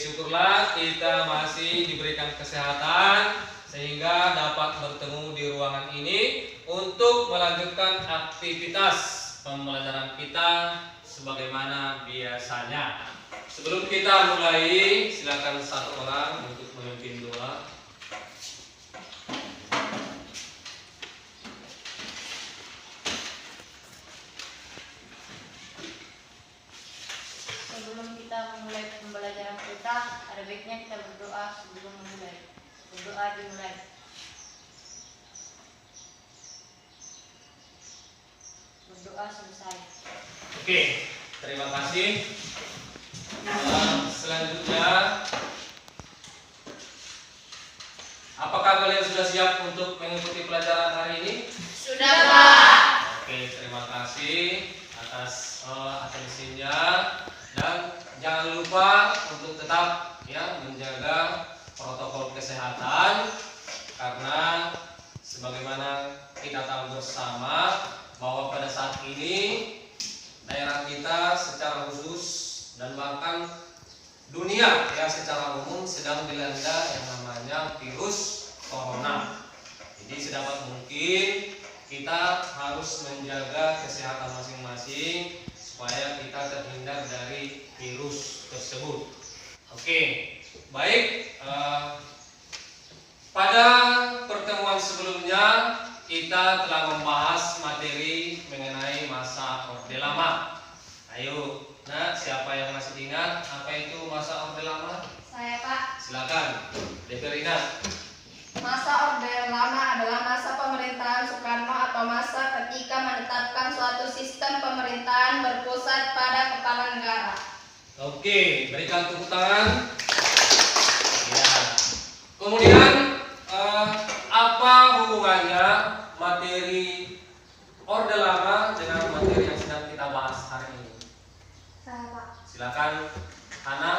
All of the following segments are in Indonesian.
syukurlah kita masih diberikan kesehatan sehingga dapat bertemu di ruangan ini untuk melanjutkan aktivitas pembelajaran kita sebagaimana biasanya. Sebelum kita mulai, silakan satu orang untuk memimpin doa. Sebelum kita memulai pembelajaran kita, ada baiknya kita berdoa sebelum memulai. Berdoa dimulai. Berdoa selesai. Oke, terima kasih. Selanjutnya, apakah kalian sudah siap untuk mengikuti pelajaran hari ini? Sudah, Pak. Oke, terima kasih atas atensinya, dan jangan lupa untuk tetap ya menjaga protokol kesehatan, karena sebagaimana kita tahu bersama bahwa pada saat ini daerah kita secara khusus dan bahkan dunia ya secara umum sedang dilanda yang namanya virus corona. Jadi sedapat mungkin kita harus menjaga kesehatan masing-masing supaya kita terhindar dari virus tersebut. Oke, baik. Pada pertemuan sebelumnya kita telah membahas materi mengenai masa Orde Lama. Ayo, nah siapa yang masih ingat apa itu masa Orde Lama? Saya, Pak. Silakan, Deverina. Masa Orde Lama adalah masa pemerintahan Soekarno atau masa ketika menetapkan suatu sistem pemerintahan berpusat pada kepala negara. Oke, berikan tepuk tangan. Ya. Kemudian apa hubungannya materi Orde Lama dengan materi yang sedang kita bahas hari ini? Saya, Pak. Silakan, Hana.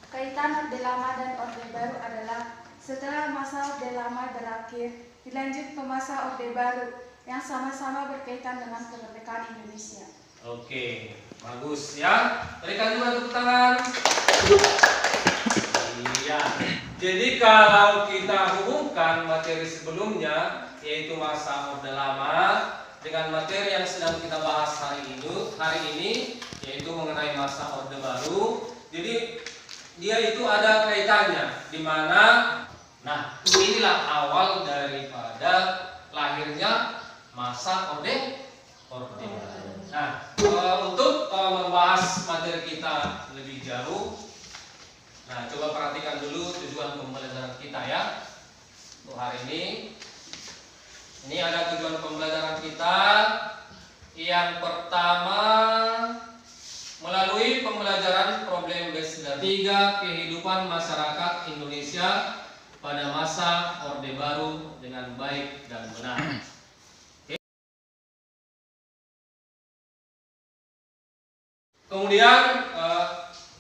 Kaitan Orde Lama dan Orde Baru adalah setelah masa Orde Lama berakhir, dilanjut ke masa Orde Baru yang sama-sama berkaitan dengan kemerdekaan Indonesia. Oke, bagus ya. Berikan juga tepuk tangan. Iya. Jadi kalau kita hubungkan materi sebelumnya, yaitu masa Orde Lama, dengan materi yang sedang kita bahas hari ini, yaitu mengenai masa Orde Baru, jadi dia itu ada kaitannya, di mana, nah inilah awal daripada lahirnya masa Orde Baru. Nah, untuk membahas materi kita lebih jauh, nah coba perhatikan dulu tujuan pembelajaran kita ya untuk hari ini. Ini ada tujuan pembelajaran kita. Yang pertama, melalui pembelajaran problem based dari 3 kehidupan masyarakat Indonesia pada masa Orde Baru dengan baik dan benar. Kemudian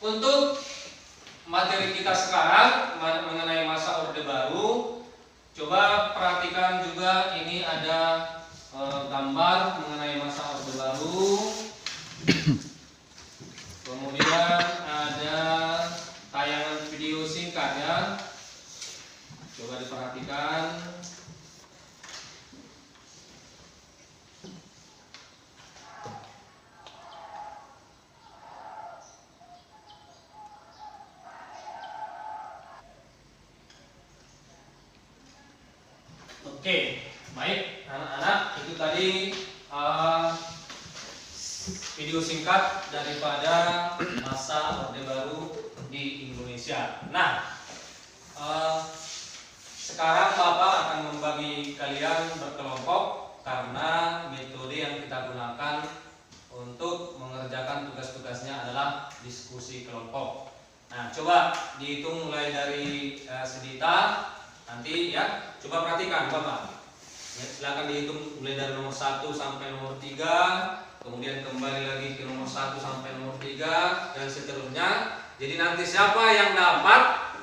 untuk materi kita sekarang mengenai masa Orde Baru, coba perhatikan juga ini ada gambar mengenai masa Orde Baru. Kemudian ada tayangan video singkat ya. Coba diperhatikan. Oke, baik anak-anak, itu tadi video singkat daripada masa Orde Baru di Indonesia. Nah, sekarang Bapak akan membagi kalian berkelompok karena metode yang kita gunakan untuk mengerjakan tugas-tugasnya adalah diskusi kelompok. Nah, coba dihitung mulai dari Sedita. Nanti ya, coba perhatikan Bapak. Ya, silakan dihitung mulai dari nomor 1 sampai nomor 3, kemudian kembali lagi ke nomor 1 sampai nomor 3 dan seterusnya. Jadi nanti siapa yang dapat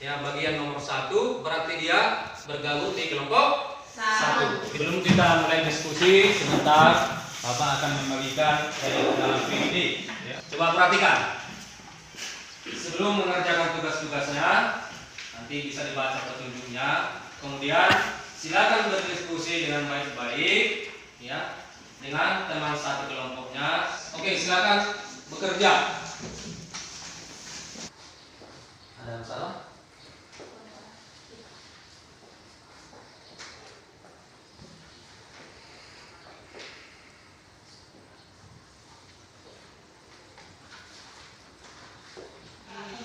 ya bagian nomor 1 berarti dia bergabung di kelompok 1. Sebelum kita mulai diskusi, sebentar Bapak akan membagikan dalam PPT ya. Coba perhatikan. sebelum mengerjakan tugas-tugasnya, nanti bisa dibaca petunjuknya. Kemudian silakan berdiskusi dengan baik-baik, ya, dengan teman satu kelompoknya. Oke, silakan bekerja. Ada masalah?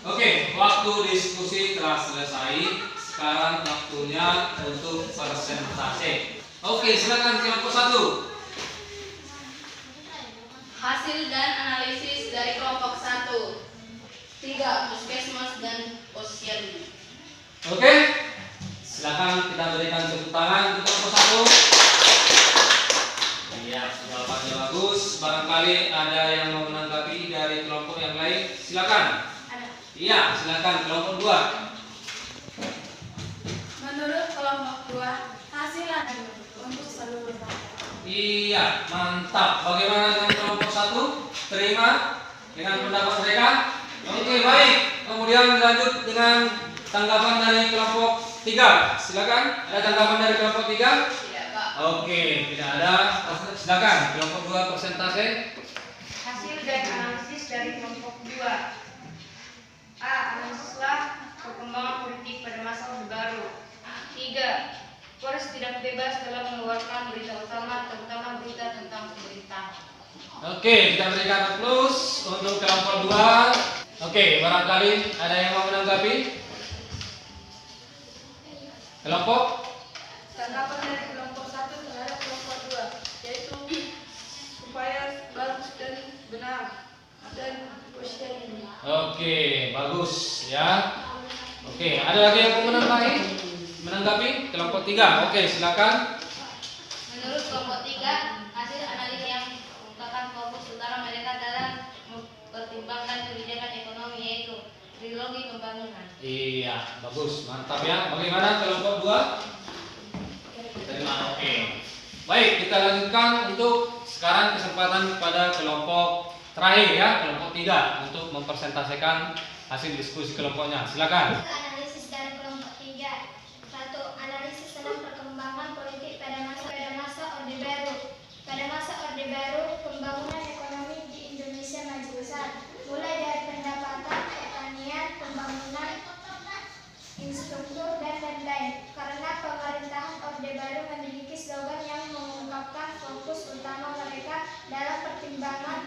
Oke, waktu diskusi telah selesai. Sekarang waktunya untuk persentase. Oke, silakan kelompok 1. Hasil dan analisis dari kelompok 1. 3. Puskesmas dan posyandu. Oke, silakan kita berikan tepuk tangan untuk kelompok 1. Iya, jawabannya bagus. Barangkali ada yang mau menanggapi dari kelompok yang lain. Silakan. Iya, silakan kelompok 2. Menurut kelompok 2, hasil untuk seluruh rakyat. Iya, mantap. Bagaimana dengan kelompok 1? Terima dengan pendapat mereka? Oke, baik. Kemudian lanjut dengan tanggapan dari kelompok 3. Silakan. Ada tanggapan dari kelompok 3? Tidak, Pak. Oke, tidak ada. Silakan kelompok 2 persentase. Hasil dan analisis dari kelompok 2. A. Analisislah perkembangan politik pada masa Orde Baru. 3. Pers tidak bebas dalam mengeluarkan berita utama, terutama berita tentang pemerintah. Oke, kita berikan plus untuk kelompok 2. Oke, barangkali ada yang mau menanggapi? Kelompok? Tanggapan dari kelompok 1 terhadap kelompok 2, yaitu supaya bagus dan benar dan posyandu. Oke, bagus ya. Oke, ada lagi yang mau menanggapi kelompok 3. Oke, silakan. Menurut kelompok 3, hasil analisis yang mengungkapkan fokus utama mereka dalam mempertimbangkan kebijakan ekonomi yaitu trilogi pembangunan. Iya, bagus, mantap ya. Bagaimana kelompok 2? Terima. Oke. Baik, kita lanjutkan untuk sekarang kesempatan pada kelompok terakhir ya, kelompok 3 untuk mempresentasikan hasil diskusi kelompoknya. Silakan. Analisis dari kelompok 3. 1. Analisis tentang perkembangan politik pada masa Orde Baru. Pada masa Orde Baru, pembangunan ekonomi di Indonesia maju besar, mulai dari pendapatan, pertanian, pembangunan, infrastruktur, dan lain-lain. Karena pemerintahan Orde Baru memiliki slogan yang mengungkapkan fokus utama mereka dalam pertimbangan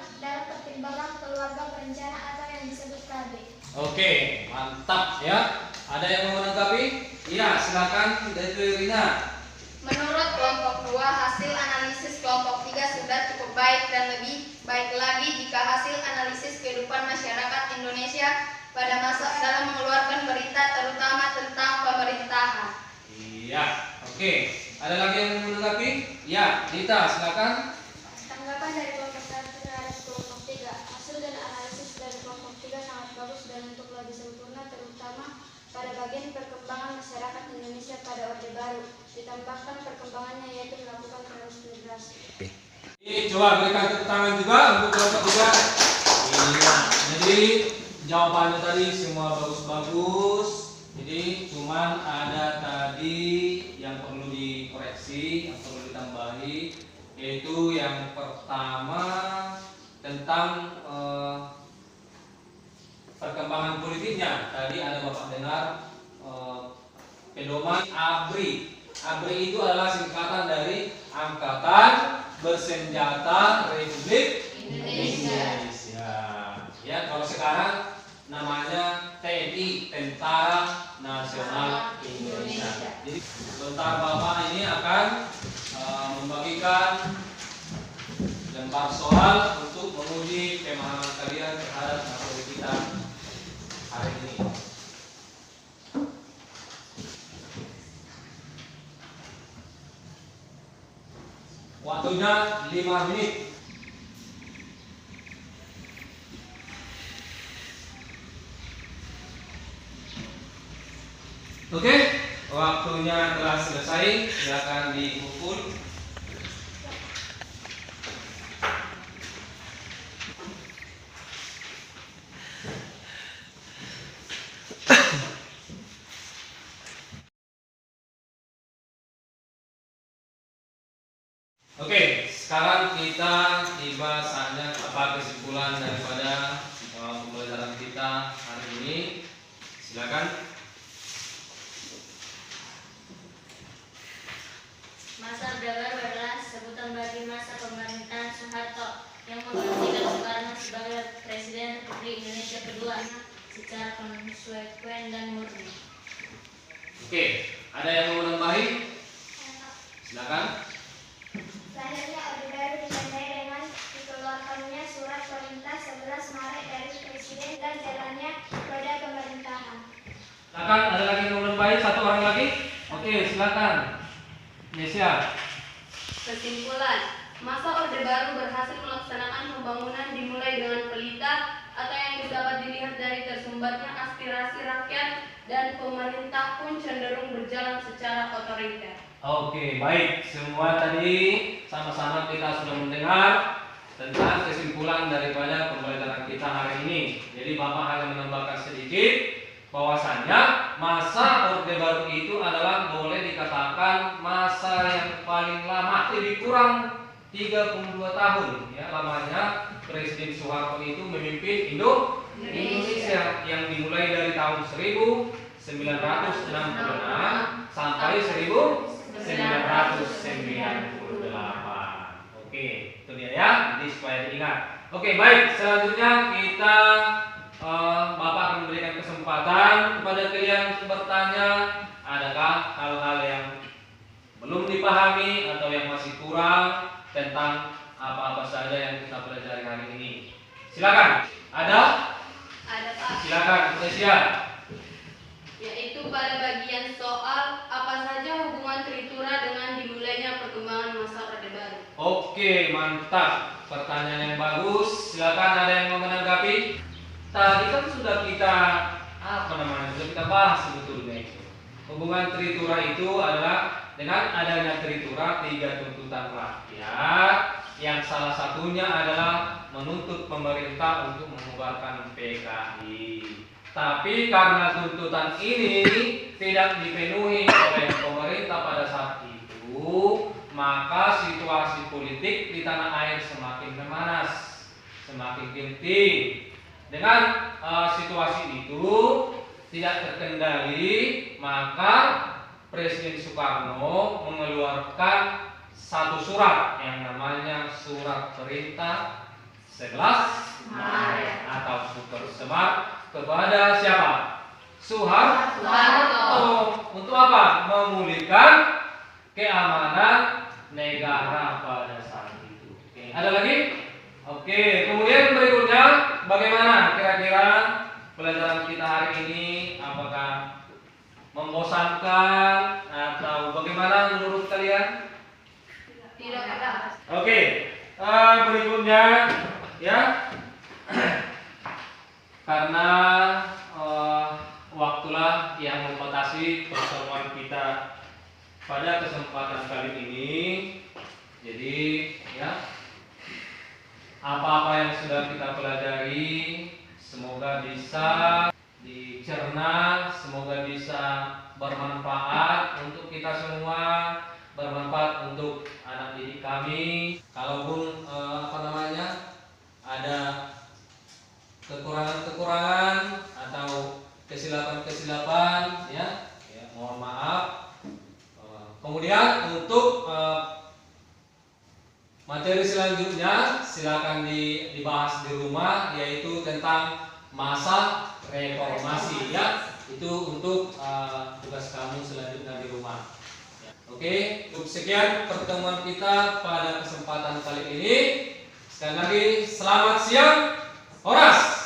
keluarga berencana atau yang disebut KB. Oke, mantap ya. Ada yang mau menanggapi? Iya, silakan dari Rina. Menurut kelompok 2, hasil analisis kelompok 3 sudah cukup baik dan lebih baik lagi jika hasil analisis kehidupan masyarakat Indonesia pada masa dalam mengeluarkan berita terutama tentang pemerintahan. Iya, oke. Ada lagi yang mau menanggapi? Ya, Dita, silakan. Tanggapan dari kelompok 1 terhadap kelompok 3. Hasil dan analisis dari kelompok 3 sangat bagus dan untuk lebih sempurna, terutama pada bagian perkembangan masyarakat Indonesia pada Orde Baru. Ditambahkan perkembangannya yaitu melakukan transmigrasi. Coba berikan tepuk tangan juga untuk kelompok 3. Iya, jadi jawabannya tadi semua bagus-bagus. Jadi cuman ada tadi yang perlu dikoreksi, yang perlu ditambahi, yaitu yang pertama tentang perkembangan politiknya. Tadi ada Bapak dengar pedoman ABRI. ABRI itu adalah singkatan dari Angkatan Bersenjata Republik Indonesia. Ya, kalau sekarang namanya TNI, Tentara Nasional Indonesia. Jadi sebentar Bapak ini akan membagikan lembar soal untuk menguji pemahaman kalian terhadap materi kita hari ini. Waktunya 5 menit. Oke, waktunya telah selesai. Silakan dipukul. ini. Silakan. Masa Orde Baru adalah sebutan bagi masa pemerintahan Soeharto yang menggantikan Soekarno sebagai Presiden Republik Indonesia kedua secara konsekuen dan murni. Oke, ada yang mau nambahi? Silakan. Lahirnya Orde Baru ditandai dengan dikeluarkannya surat perintah 11 Maret dari Presiden dan jalannya roda pemerintahan. Silakan, ada lagi yang mau nambahi? Satu orang lagi? Oke, silakan. Nesya. Kesimpulan, masa Orde Baru berhasil melaksanakan pembangunan dimulai dengan pelita atau yang dapat dilihat dari tersumbatnya aspirasi rakyat dan pemerintah pun cenderung berjalan secara otoriter. Oke, baik. Semua tadi sama-sama kita sudah mendengar tentang kesimpulan daripada pembelajaran kita hari ini. Jadi Bapak hanya menambahkan sedikit bahwasannya masa Orde Baru itu adalah boleh dikatakan masa yang paling lama, lebih kurang 32 tahun ya lamanya Presiden Soeharto itu memimpin Indonesia yang dimulai dari tahun 1966 sampai 1998. Oke, itu dia ya, jadi supaya diingat. Oke, baik, selanjutnya kita Bapak akan memberikan kesempatan kepada kalian untuk bertanya. Adakah hal-hal yang belum dipahami atau yang masih kurang tentang apa-apa saja yang kita pelajari hari ini? Silakan. Ada? Ada Pak, Silakan, Nesya. yaitu pada bagian soal apa saja hubungan Tritura dengan dimulainya perkembangan masa Orde Baru. Oke, mantap. Pertanyaan yang bagus. Silakan, ada yang mau menanggapi? Tadi kan sudah kita sudah kita bahas sebetulnya itu. Hubungan Tritura itu adalah dengan adanya Tritura 3 tuntutan rakyat yang salah satunya adalah menuntut pemerintah untuk membubarkan PKI. Tapi karena tuntutan ini tidak dipenuhi oleh pemerintah pada saat itu, maka situasi politik di tanah air semakin memanas, semakin genting. Dengan situasi itu tidak terkendali, maka Presiden Soekarno mengeluarkan satu surat yang namanya Surat Perintah 11 Maret atau Super Semar kepada siapa? Soeharto. Untuk apa? Memulihkan keamanan negara pada saat itu. Oke. Ada lagi? Oke, kemudian berikutnya bagaimana kira-kira pelajaran kita hari ini? Apakah membosankan atau bagaimana menurut kalian? Tidak ada. Oke, berikutnya ya, karena waktulah yang membatasi pertemuan kita pada kesempatan kali ini. Jadi ya, apa-apa yang sudah kita pelajari semoga bisa dicerna, semoga bisa bermanfaat untuk kita semua, bermanfaat untuk anak didik kami. Kalaupun ada kekurangan-kekurangan atau kesilapan-kesilapan ya mohon maaf. Kemudian untuk materi selanjutnya silakan dibahas di rumah, yaitu tentang masa reformasi ya. Itu untuk tugas kamu selanjutnya di rumah. Ya. Oke, cukup sekian pertemuan kita pada kesempatan kali ini. Sekali lagi selamat siang, Horas.